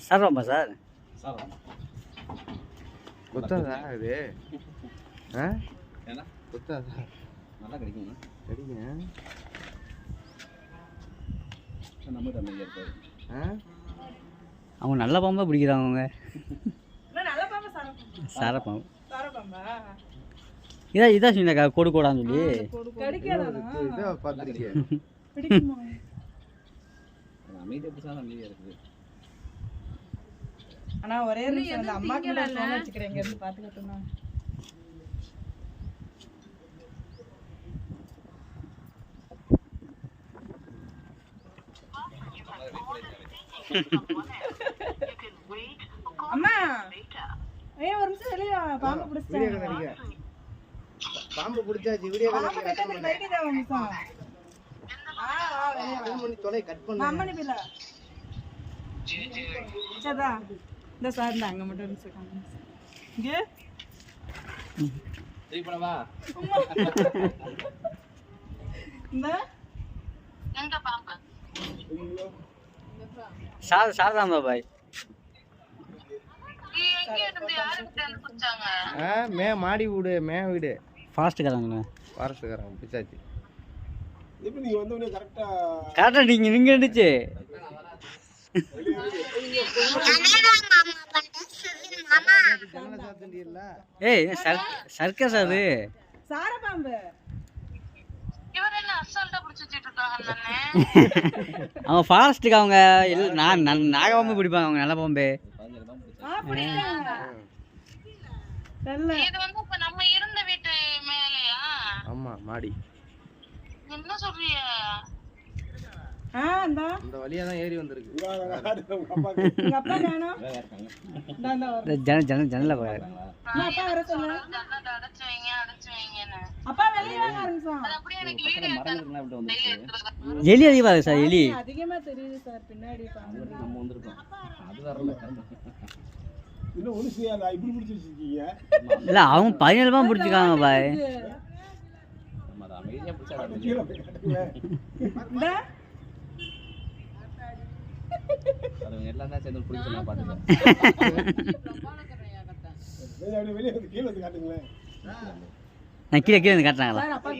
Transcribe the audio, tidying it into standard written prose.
சாப்பிடலாமா சார்? கொத்தாதா இது? கொத்தாதா? நல்லா கிடைக்குங்க. கிடைக்குங்க. நம்ம தம்பிங்க இருக்காரு. அவங்க நல்ல பாம்பா பிடிக்கிறாங்க அவங்க. நல்ல பாம்பா சார பாம்பு. சார பாம்பா? இதான் சொன்னக்கா கோடு கோடான்னு சொல்லி. கடிக்காதானா? இத பாத்துக்கிறியா? பிடிக்குமா? அமைதியா பிடிச்சா அமைதியா இருக்குது. ஆனா ஒரே நிமிஷம் அந்த அம்மா கிட்ட போன் வச்சுக்கிறேன் இங்க இருந்து பாத்துக்கிட்டோம்னா. அம்மா ஒரு நிமிஷம் வெளிய பாம்பு பிடிச்சாங்க. பாம்பு பிடிச்சாச்சு. வீடியோ கால் பாம்பு கிட்ட இருந்து லைட் இதா ஒரு நிமிஷம். வெளிய ஃபோன் பண்ணி தொலை கட் பண்ணு. அம்மா நீ பிள்ள. சதா இந்த சார் இந்த அங்க மட்டும் நிச்சுக்காங்க. இங்க சரி போடவா? இந்த எங்க பாம்பு? சாரதாமா பாய். எங்க இருந்து யாருக்கு பிடிச்சாங்க? மே மாடி வீடு, மே வீடு. ஃபாஸ்ட் கராங்க. ஃபாரஸ்ட்காரன் பிடிச்சாச்சு. எப்படி நீங்க வந்து உடனே கரெக்டா கரெக்டா நீங்க இருந்துச்சு. ஏய் சர்க்கஸ் அது. சார பாம்பு. இவர் என்ன அசால்ட்டா பிடிச்சிட்டு இருக்காங்க நானே. அவங்க ஃபாரஸ்ட்டுக்கு அவங்க நான் நாகபாம்பு பிடிப்பாங்க அவங்க நல்ல பாம்பு. பிடிக்காங்க. தெரியல. இது வந்து இப்ப நம்ம இருந்த வீட்டு மேலயா? ஆமா மாடி. என்ன சொல்றீங்க? அந்த வழியா தான் ஏறி வந்திருக்கு. எங்க அப்பா காணோம். இந்தா வர. ஜன்னல பாரு. அப்பா வர சொல்லு. ஜன்னல அடைச்சு வைங்கன்னு. அப்பா வெளிய வாங்க ஒரு நிமிஷம். அது அப்படியே எனக்கு வீடியோ மரங்கள்லாம் விட்டு வந்துச்சு. எலி அதிகமாக சார் எலி. அதிகமா தெரியுது சார் பின்னாடி பாம்பு. நம்ம வந்திருக்கோம். அது வரல. இன்னும் ஒண்ணு செய்யாத இப்படி பிடிச்சி வச்சிருக்கீங்க. இல்ல அவங்க 17 பாம்பு பிடிச்சிருக்காங்க பாய். நம்ம அதை அமைதியா பிடிச்சா கீழே போய் கட்டுங்க. இந்த அது எல்லாம் தான் சேர்ந்து பிடிச்சலாம் பாத்துக்கலாம். வெளியே வந்து கீழே வந்து காட்டுங்களேன். நான் கீழே வந்து காட்டுறாங்களா? சார் அப்பா